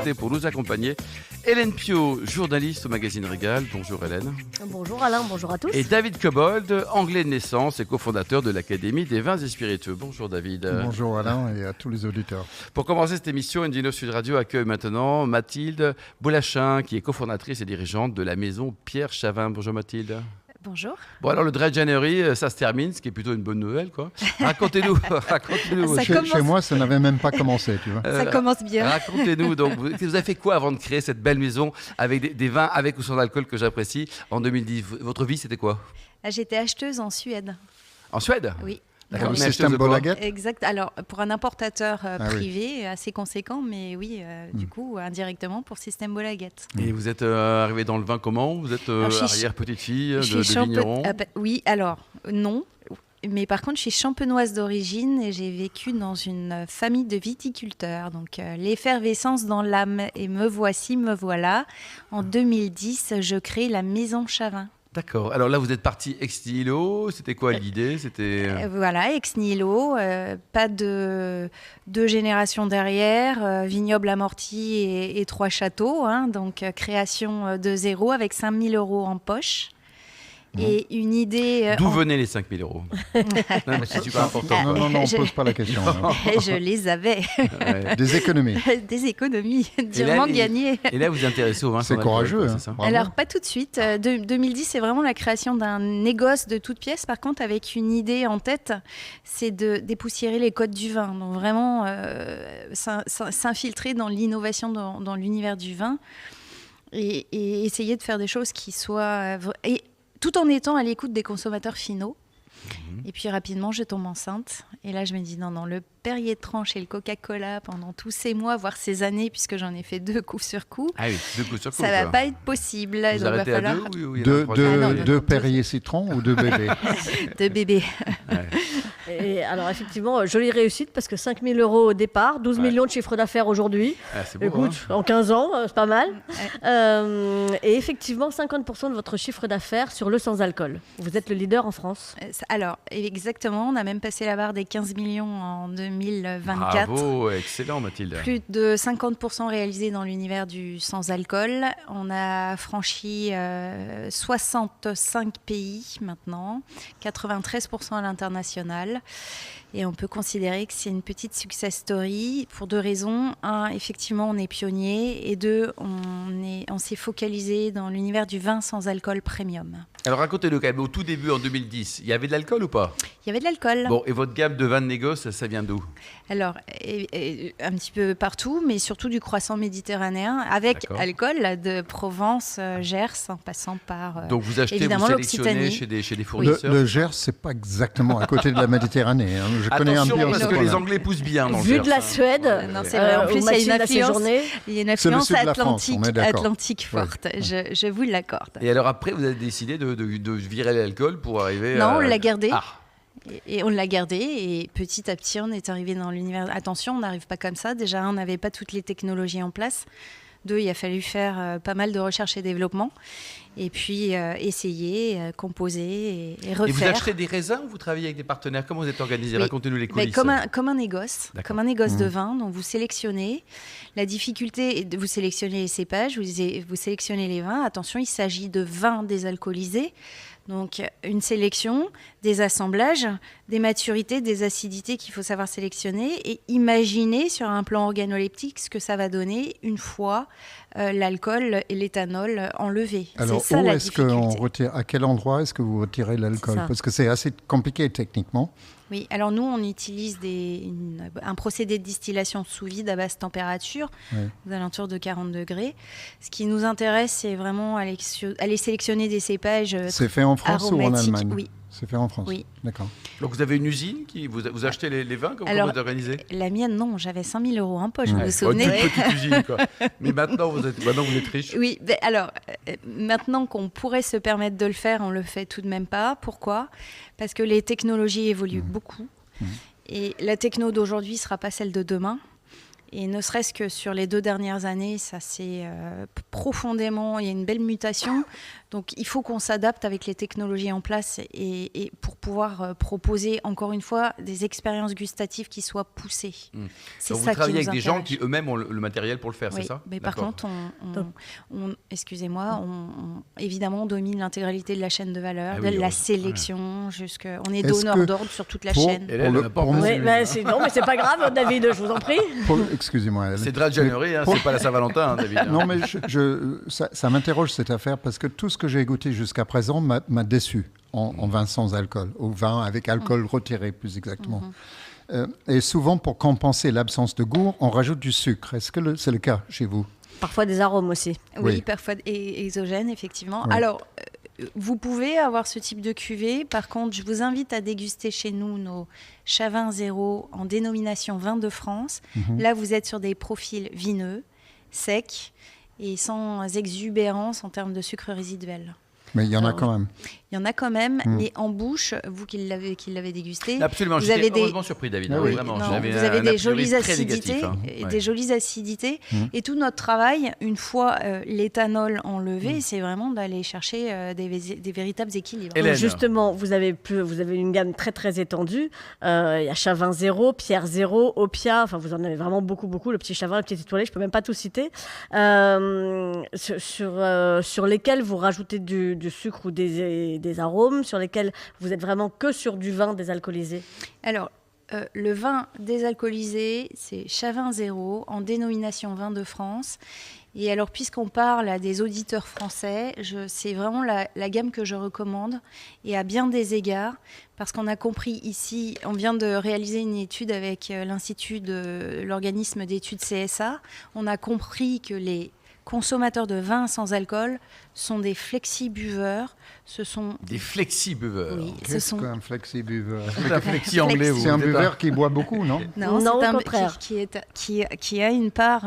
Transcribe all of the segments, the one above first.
invités pour nous accompagner. Hélène Pio, journaliste au magazine Régal. Bonjour Hélène. Bonjour Alain, bonjour à tous. Et David Cobold, anglais de naissance et cofondateur de l'Académie des vins et spiritueux. Bonjour David. Bonjour Alain et à tous les auditeurs. Pour commencer cette émission, Indino Sud Radio accueille maintenant Mathilde Boulachin, qui est cofondatrice et dirigeante de la maison Pierre Chavin. Bonjour Mathilde. Bonjour. Bon alors le Dry January, ça se termine, ce qui est plutôt une bonne nouvelle, quoi. Racontez-nous. Chez moi, ça n'avait même pas commencé, tu vois. Ça commence bien. Racontez-nous. Donc, vous avez fait quoi avant de créer cette belle maison avec des vins avec ou sans alcool que j'apprécie en 2010? Votre vie, c'était quoi? J'étais acheteuse en Suède. En Suède? Oui. D'accord, le système Bolaget. Exact. Alors, pour un importateur privé assez conséquent, mais oui, du coup, indirectement pour Système Bolaget. Et vous êtes arrivée dans le vin comment? Vous êtes arrière-petite-fille de vigneron? Oui, alors, non. Mais par contre, je suis champenoise d'origine et j'ai vécu dans une famille de viticulteurs. Donc, l'effervescence dans l'âme. Et me voici, me voilà. En 2010, je crée la maison Chavin. D'accord. Alors là, vous êtes parti ex nihilo. C'était quoi l'idée? Voilà, ex nihilo. Pas de deux générations derrière. Vignoble amorti et 3 châteaux. Donc, création de zéro avec 5 000 € en poche. Et une idée... D'où venaient les 5 000 €? Non, c'est super important. Non, on ne pose pas la question. Je les avais. Des économies. Des économies, durement gagnées. Et là, vous vous intéressez au vin. C'est courageux. C'est ça. Alors, pas tout de suite. 2010, c'est vraiment la création d'un négoce de toutes pièces. Par contre, avec une idée en tête, c'est de dépoussiérer les codes du vin. Donc, vraiment, s'infiltrer dans l'innovation, dans l'univers du vin. Et essayer de faire des choses qui soient... tout en étant à l'écoute des consommateurs finaux. Et puis rapidement, je tombe enceinte. Et là, je me dis, non, le Perrier de Tranche et le Coca-Cola pendant tous ces mois, voire ces années, puisque j'en ai fait 2 coup sur coup. Ah oui, 2 coups sur coup. Ça ne va pas être possible. Vous arrêtez à 2 deux Perrier Citron ou 2 bébés? 2 bébés. Ouais. Et alors effectivement, jolie réussite parce que 5 000 € au départ, 12 millions de chiffre d'affaires aujourd'hui. Ah, c'est beau, écoute, en 15 ans, c'est pas mal. Et effectivement, 50% de votre chiffre d'affaires sur le sans-alcool. Vous êtes le leader en France. Alors, exactement, on a même passé la barre des 15 millions en 2024. Bravo, excellent Mathilde. Plus de 50% réalisés dans l'univers du sans-alcool. On a franchi 65 pays maintenant, 93% à l'international. Et on peut considérer que c'est une petite success story pour 2 raisons. 1, effectivement, on est pionnier. Et 2, on s'est focalisé dans l'univers du vin sans alcool premium. Alors racontez-le quand même, au tout début en 2010, il y avait de l'alcool ou pas? Il y avait de l'alcool. Bon, et votre gamme de vins de négoce, ça vient d'où? Alors, un petit peu partout, mais surtout du croissant méditerranéen, avec alcool de Provence, Gers, en passant par donc vous achetez, évidemment vous sélectionnez chez des fournisseurs? Le Gers, c'est pas exactement à côté de la Méditerranée. Je connais un peu parce que les Anglais poussent bien dans le Vu Gers. de la Suède, non, c'est vrai. En plus, il y a une influence atlantique forte. Ouais. Je vous l'accorde. Et alors après, vous avez décidé de virer l'alcool pour arriver Non, on l'a gardé. Ah. Et on l'a gardé et petit à petit, on est arrivé dans l'univers. Attention, on n'arrive pas comme ça. Déjà, on n'avait pas toutes les technologies en place. 2, il a fallu faire pas mal de recherche et développement. Et puis essayer, composer et refaire. Et vous achetez des raisins ou vous travaillez avec des partenaires? Comment vous êtes organisé? Racontez-nous les coulisses. Comme un négoce. Comme un négoce de vin. Donc vous sélectionnez. La difficulté est de vous sélectionner les cépages, vous sélectionnez les vins. Attention, il s'agit de vins désalcoolisés. Donc, une sélection, des assemblages, des maturités, des acidités qu'il faut savoir sélectionner et imaginer sur un plan organoleptique ce que ça va donner une fois l'alcool et l'éthanol enlevés. Alors, c'est ça la difficulté. À quel endroit est-ce que vous retirez l'alcool? Parce que c'est assez compliqué techniquement. Oui, alors nous, on utilise un procédé de distillation sous vide à basse température, aux alentours de 40 degrés. Ce qui nous intéresse, c'est vraiment aller sélectionner des cépages C'est fait en France ou en Allemagne? Oui. C'est fait en France? Oui. D'accord. Donc vous avez une usine qui vous achetez les vins? Comment vous êtes organisé? La mienne, non. J'avais 5 000 € en poche, vous vous souvenez? Une petite usine, quoi. Mais maintenant, vous êtes riche. Oui, alors, maintenant qu'on pourrait se permettre de le faire, on ne le fait tout de même pas. Pourquoi? Parce que les technologies évoluent beaucoup. Et la techno d'aujourd'hui ne sera pas celle de demain. Et ne serait-ce que sur les 2 dernières années, ça s'est profondément, il y a une belle mutation. Donc il faut qu'on s'adapte avec les technologies en place et pour pouvoir proposer, encore une fois, des expériences gustatives qui soient poussées. C'est donc ça vous travaillez qui nous avec des gens intéresse. qui eux-mêmes ont le matériel pour le faire, Oui, c'est ça? mais par contre, excusez-moi, évidemment, on domine l'intégralité de la chaîne de valeur, de la sélection, on est donneur d'ordre sur toute la chaîne. Non, mais c'est pas grave, David, je vous en prie. Excusez-moi. C'est Dry January, c'est pas la Saint-Valentin, David. Non, mais ça m'interroge cette affaire parce que tout ce que j'ai goûté jusqu'à présent m'a déçu en vin sans alcool, au vin avec alcool retiré plus exactement. Et souvent, pour compenser l'absence de goût, on rajoute du sucre. Est-ce que c'est le cas chez vous? Parfois des arômes aussi. Oui, parfois exogènes, effectivement. Oui. Alors, vous pouvez avoir ce type de cuvée. Par contre, je vous invite à déguster chez nous nos Chavin 0 en dénomination vin de France. Là, vous êtes sur des profils vineux, secs et sans exubérance en termes de sucre résiduel. Mais il y en a quand même. Il y en a quand même, mais en bouche, vous qui l'avez dégusté, absolument, vous avez j'étais heureusement surpris, David. Oui. Vraiment, vous j'avais avez des a jolies priori très acidités, négatif, des jolies acidités. Et tout notre travail, une fois l'éthanol enlevé, c'est vraiment d'aller chercher des véritables équilibres. Hélène. Justement, vous avez une gamme très très étendue. Il y a Chavin 0, Pierre 0, Opia, enfin vous en avez vraiment beaucoup, le petit Chavin, le petit étoilé, je peux même pas tout citer. Sur lesquels vous rajoutez du sucre ou des arômes, sur lesquels vous êtes vraiment que sur du vin désalcoolisé? Alors, le vin désalcoolisé, c'est Chavin 0 en dénomination vin de France. Et alors, puisqu'on parle à des auditeurs français, c'est vraiment la gamme que je recommande, et à bien des égards, parce qu'on a compris ici, on vient de réaliser une étude avec l'Institut de l'organisme d'études CSA, on a compris que les consommateurs de vin sans alcool sont des flexi-buveurs. Ce sont des flexi-buveurs. Oui, Qu'est-ce qu'un flexi-buveur? C'est un flexi anglais, vous. C'est un buveur qui boit beaucoup, non? Non, Non, c'est au contraire. qui a une part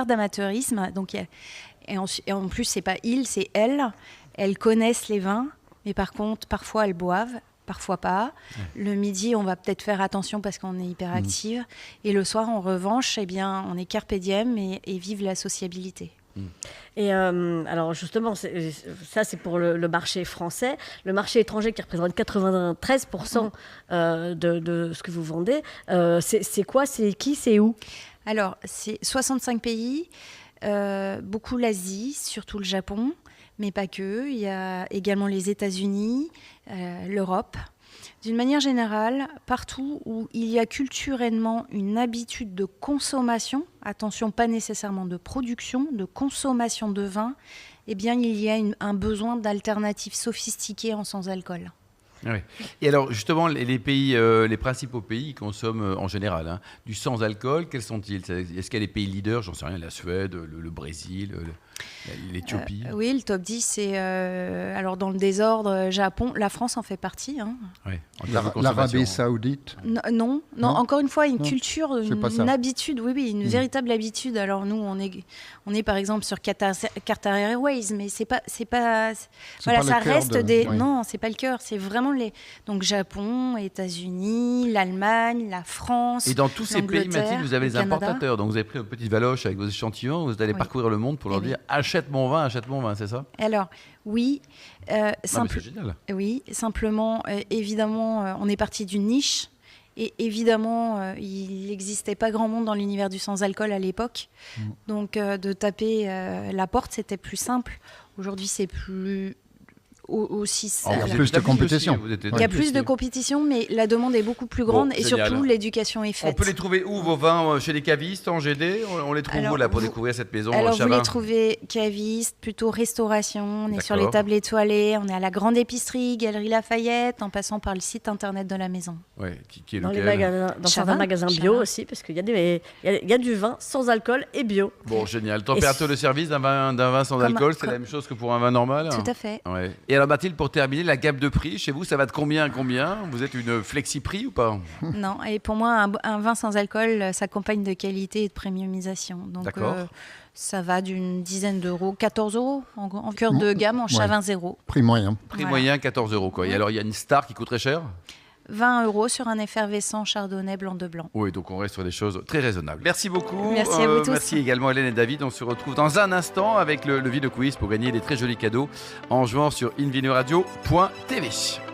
d'amateurisme. Donc, et en plus, c'est pas il, c'est elle. Elles connaissent les vins, mais par contre, parfois elles boivent. Parfois pas. Le midi, on va peut-être faire attention parce qu'on est hyperactive. Et le soir, en revanche, eh bien, on est carpe diem et vive la sociabilité. Et alors justement, ça c'est pour le marché français. Le marché étranger qui représente 93% de ce que vous vendez, c'est quoi, c'est qui, c'est où? Alors, c'est 65 pays, beaucoup l'Asie, surtout le Japon, mais pas que. Il y a également les États-Unis, l'Europe. D'une manière générale, partout où il y a culturellement une habitude de consommation, attention, pas nécessairement de production, de consommation de vin, eh bien, il y a un besoin d'alternatives sophistiquées en sans-alcool. Oui. Et alors, justement, les principaux pays consomment en général du sans-alcool. Quels sont-ils? Est-ce qu'il y a des pays leaders? J'en sais rien, la Suède, le Brésil, l'Éthiopie. Oui, le top 10, c'est alors dans le désordre, Japon. La France en fait partie. Oui, l'Arabie Saoudite. Non, encore une fois, une culture, une habitude, une véritable habitude. Alors nous, on est par exemple sur Qatar Airways, mais c'est pas voilà, ça reste non, c'est pas le cœur, c'est vraiment donc Japon, États-Unis, l'Allemagne, la France. Et dans tous ces pays, Mathilde, vous avez les importateurs. Donc vous avez pris une petite valoche avec vos échantillons, vous allez parcourir le monde pour leur dire achète mon vin, c'est ça? Alors oui, c'est génial. Oui, simplement, évidemment, on est parti d'une niche. Et évidemment, il n'existait pas grand monde dans l'univers du sans-alcool à l'époque. Donc, de taper la porte, c'était plus simple. Aujourd'hui, c'est plus aussi il y a plus de compétition. Il y a plus de compétition, mais la demande est beaucoup plus grande et surtout l'éducation est faite. On peut les trouver où vos vins? Chez les cavistes en GD? On les trouve où là pour découvrir cette maison? Alors vous les trouvez cavistes, plutôt restauration. On est sur les tables étoilées, on est à la grande épicerie, Galerie Lafayette, en passant par le site internet de la maison. Ouais, qui est dans certains magasins bio aussi, parce qu'il y a du vin sans alcool et bio. Bon, génial. Température de service d'un vin sans alcool, c'est la même chose que pour un vin normal? Tout à fait. Ouais. Et alors Mathilde, pour terminer, la gamme de prix, chez vous, ça va de combien à combien? Vous êtes une flexi-prix ou pas? Non, et pour moi, un vin sans alcool s'accompagne de qualité et de premiumisation. Donc, ça va d'une dizaine d'euros, 14 euros en cœur de gamme, en Chavin 0. Prix moyen. Prix moyen, 14 euros. Quoi. Et alors, il y a une star qui coûte très cher? 20 € sur un effervescent chardonnay blanc de blanc. Oui, donc on reste sur des choses très raisonnables. Merci beaucoup. Merci à vous tous. Merci également Hélène et David. On se retrouve dans un instant avec le Vino Quiz pour gagner des très jolis cadeaux en jouant sur invinoradio.tv.